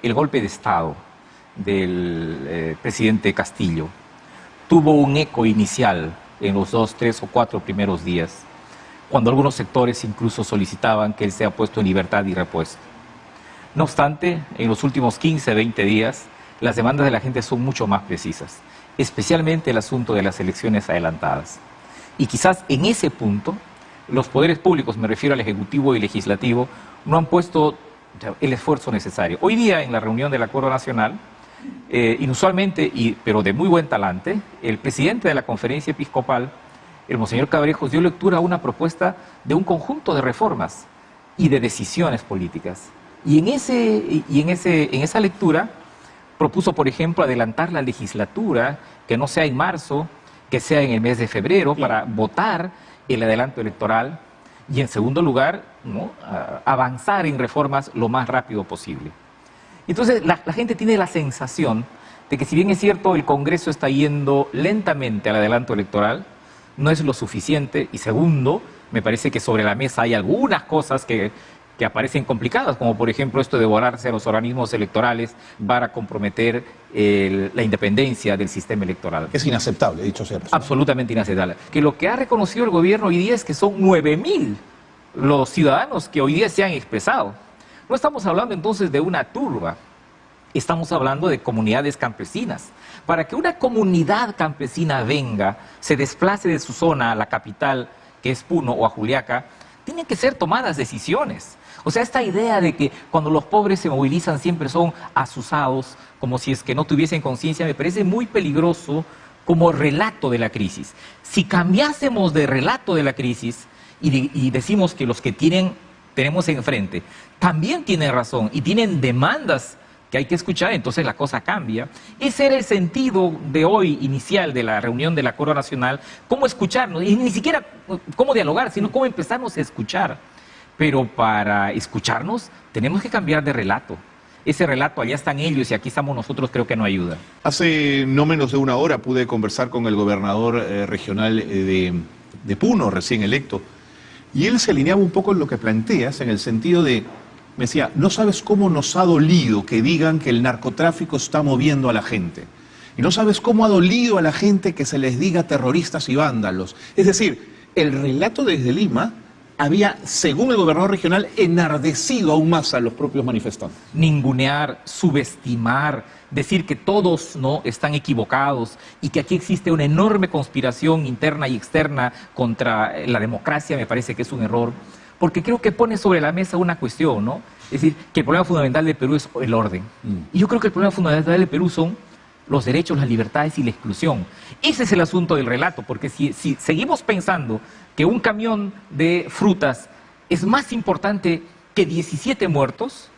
el golpe de Estado del presidente Castillo tuvo un eco inicial en los 2, 3 o 4 primeros días, cuando algunos sectores incluso solicitaban que él sea puesto en libertad y repuesto. No obstante, en los últimos 15, 20 días, las demandas de la gente son mucho más precisas, especialmente el asunto de las elecciones adelantadas. Y quizás en ese punto, los poderes públicos, me refiero al Ejecutivo y Legislativo, no han puesto el esfuerzo necesario. Hoy día, en la reunión del Acuerdo Nacional, inusualmente, pero de muy buen talante, el presidente de la Conferencia Episcopal, el Monseñor Cabrejos, dio lectura a una propuesta de un conjunto de reformas y de decisiones políticas. Y en esa lectura propuso, por ejemplo, adelantar la legislatura, que no sea en marzo, que sea en el mes de febrero, para votar el adelanto electoral, y en segundo lugar, ¿no?, avanzar en reformas lo más rápido posible. Entonces la gente tiene la sensación de que, si bien es cierto, el Congreso está yendo lentamente al adelanto electoral, no es lo suficiente. Y segundo, me parece que sobre la mesa hay algunas cosas que aparecen complicadas, como por ejemplo esto de borrarse a los organismos electorales para comprometer la independencia del sistema electoral. Es inaceptable, dicho sea. Absolutamente inaceptable. Que lo que ha reconocido el gobierno hoy día es que son 9.000 los ciudadanos que hoy día se han expresado. No estamos hablando entonces de una turba, estamos hablando de comunidades campesinas. Para que una comunidad campesina venga, se desplace de su zona a la capital, que es Puno, o a Juliaca, tienen que ser tomadas decisiones. O sea, esta idea de que cuando los pobres se movilizan siempre son azuzados, como si es que no tuviesen conciencia, me parece muy peligroso como relato de la crisis. Si cambiásemos de relato de la crisis y decimos que los que tenemos enfrente también tienen razón y tienen demandas que hay que escuchar, entonces la cosa cambia. Ese era el sentido de hoy inicial de la reunión del Acuerdo Nacional, cómo escucharnos, y ni siquiera cómo dialogar, sino cómo empezarnos a escuchar. Pero para escucharnos tenemos que cambiar de relato. Ese relato, allá están ellos y aquí estamos nosotros, creo que no ayuda. Hace no menos de una hora pude conversar con el gobernador regional de Puno, recién electo, y él se alineaba un poco en lo que planteas, en el sentido de, me decía, no sabes cómo nos ha dolido que digan que el narcotráfico está moviendo a la gente. Y no sabes cómo ha dolido a la gente que se les diga terroristas y vándalos. Es decir, el relato desde Lima había, según el gobernador regional, enardecido aún más a los propios manifestantes. Ningunear, subestimar, decir que todos no están equivocados y que aquí existe una enorme conspiración interna y externa contra la democracia, me parece que es un error. Porque creo que pone sobre la mesa una cuestión, ¿no? Es decir, que el problema fundamental de Perú es el orden. Y yo creo que el problema fundamental de Perú son los derechos, las libertades y la exclusión. Ese es el asunto del relato, porque si seguimos pensando que un camión de frutas es más importante que 17 muertos,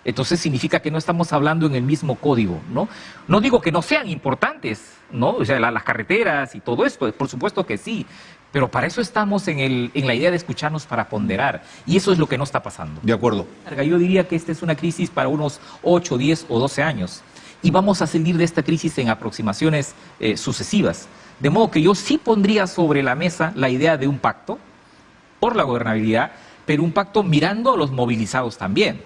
entonces significa que no estamos hablando en el mismo código, ¿no? No digo que no sean importantes, ¿no? O sea, las carreteras y todo esto, por supuesto que sí, pero para eso estamos en la idea de escucharnos para ponderar, y eso es lo que no está pasando. De acuerdo. Yo diría que esta es una crisis para unos 8, 10 o 12 años, y vamos a salir de esta crisis en aproximaciones sucesivas. De modo que yo sí pondría sobre la mesa la idea de un pacto por la gobernabilidad, pero un pacto mirando a los movilizados también.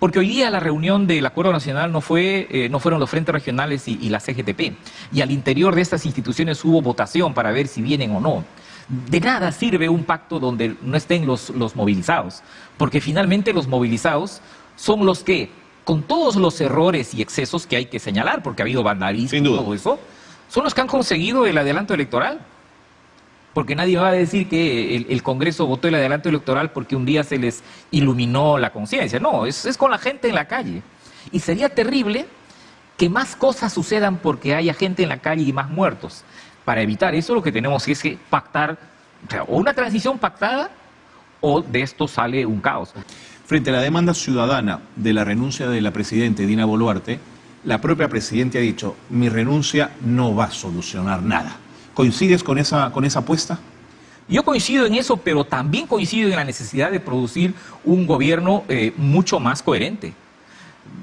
Porque hoy día la reunión del Acuerdo Nacional no fueron los frentes regionales y la CGTP. Y al interior de estas instituciones hubo votación para ver si vienen o no. De nada sirve un pacto donde no estén los movilizados, porque finalmente los movilizados son los que, con todos los errores y excesos que hay que señalar, porque ha habido vandalismo y todo eso, son los que han conseguido el adelanto electoral. Porque nadie va a decir que el Congreso votó el adelanto electoral porque un día se les iluminó la conciencia. No, es con la gente en la calle. Y sería terrible que más cosas sucedan porque haya gente en la calle y más muertos. Para evitar eso, lo que tenemos es que pactar, o sea, o una transición pactada, o de esto sale un caos. Frente a la demanda ciudadana de la renuncia de la presidenta Dina Boluarte, la propia presidenta ha dicho, mi renuncia no va a solucionar nada. ¿Coincides con esa apuesta? Yo coincido en eso, pero también coincido en la necesidad de producir un gobierno mucho más coherente.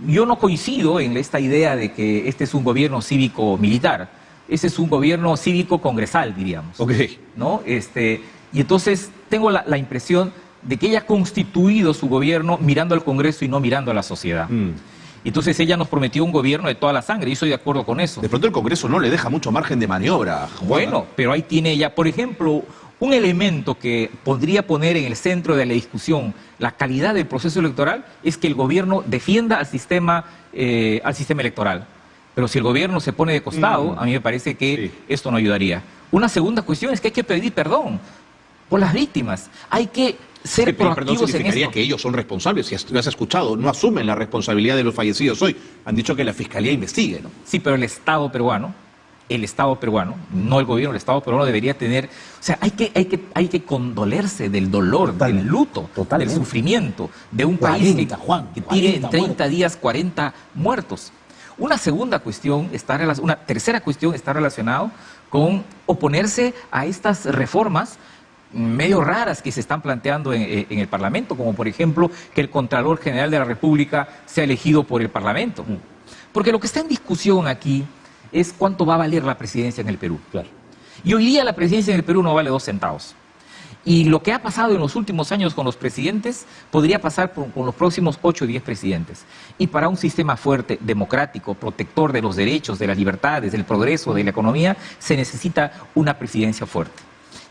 Yo no coincido en esta idea de que este es un gobierno cívico-militar. Ese es un gobierno cívico-congresal, diríamos. Okay. ¿No? Y entonces tengo la impresión de que ella ha constituido su gobierno mirando al Congreso y no mirando a la sociedad. Entonces ella nos prometió un gobierno de toda la sangre, y estoy de acuerdo con eso. De pronto el Congreso no le deja mucho margen de maniobra, Juan. Bueno, pero ahí tiene ella, por ejemplo, un elemento que podría poner en el centro de la discusión la calidad del proceso electoral es que el gobierno defienda al sistema electoral. Pero si el gobierno se pone de costado, a mí me parece que esto no ayudaría. Una segunda cuestión es que hay que pedir perdón por las víctimas. Hay que ser proactivos en esto. Que ellos son responsables. Si has escuchado, no asumen la responsabilidad de los fallecidos hoy. Han dicho que la Fiscalía investigue, ¿no? Sí, pero el Estado peruano, no el gobierno, el Estado peruano debería tener... O sea, hay que condolerse del dolor, del luto, del sufrimiento de un país que tiene 30 días 40 muertos. Una tercera cuestión está relacionada con oponerse a estas reformas medio raras que se están planteando en el Parlamento, como por ejemplo que el Contralor General de la República sea elegido por el Parlamento. Porque lo que está en discusión aquí es cuánto va a valer la presidencia en el Perú. Claro. Y hoy día la presidencia en el Perú no vale 2 centavos. Y lo que ha pasado en los últimos años con los presidentes podría pasar con los próximos 8 o 10 presidentes. Y para un sistema fuerte, democrático, protector de los derechos, de las libertades, del progreso, de la economía, se necesita una presidencia fuerte.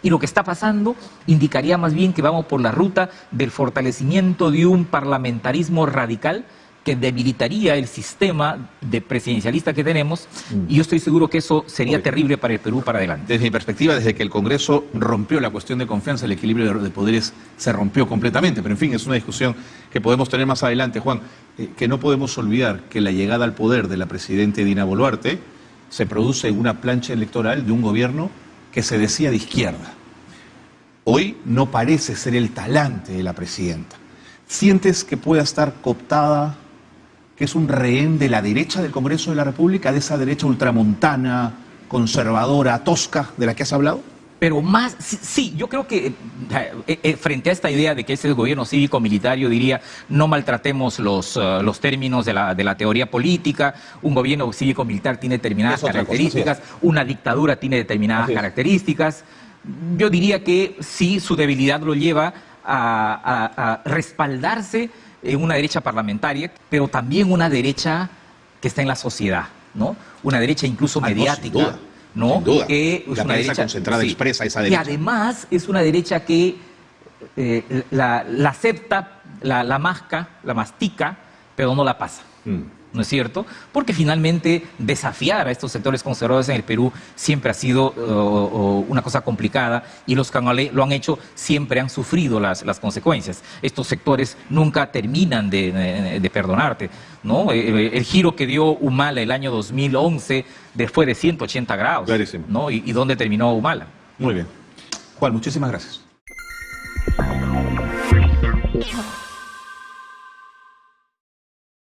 Y lo que está pasando indicaría más bien que vamos por la ruta del fortalecimiento de un parlamentarismo radical que debilitaría el sistema de presidencialista que tenemos, y yo estoy seguro que eso sería terrible para el Perú para adelante. Desde mi perspectiva, desde que el Congreso rompió la cuestión de confianza, el equilibrio de poderes se rompió completamente, pero en fin, es una discusión que podemos tener más adelante, Juan, que no podemos olvidar que la llegada al poder de la presidenta Dina Boluarte se produce en una plancha electoral de un gobierno que se decía de izquierda. Hoy no parece ser el talante de la presidenta. ¿Sientes que pueda estar cooptada, que es un rehén de la derecha del Congreso de la República, de esa derecha ultramontana, conservadora, tosca, de la que has hablado? Pero más, sí, yo creo que frente a esta idea de que ese es el gobierno cívico-militar, yo diría, no maltratemos los términos de la teoría política. Un gobierno cívico-militar tiene determinadas características, una dictadura tiene determinadas características. Yo diría que sí, su debilidad lo lleva a respaldarse en una derecha parlamentaria, pero también una derecha que está en la sociedad, ¿no? Una derecha incluso mediática. No, sin duda. ¿No? Sin duda. Que es una derecha concentrada expresa esa derecha. Y además es una derecha que la acepta, la mastica, pero no la pasa. ¿No es cierto? Porque finalmente desafiar a estos sectores conservadores en el Perú siempre ha sido una cosa complicada, y los que lo han hecho siempre han sufrido las consecuencias. Estos sectores nunca terminan de perdonarte, ¿no? El giro que dio Humala el año 2011 fue de 180 grados. Clarísimo. ¿No? ¿Y dónde terminó Humala? Muy bien. Juan, muchísimas gracias.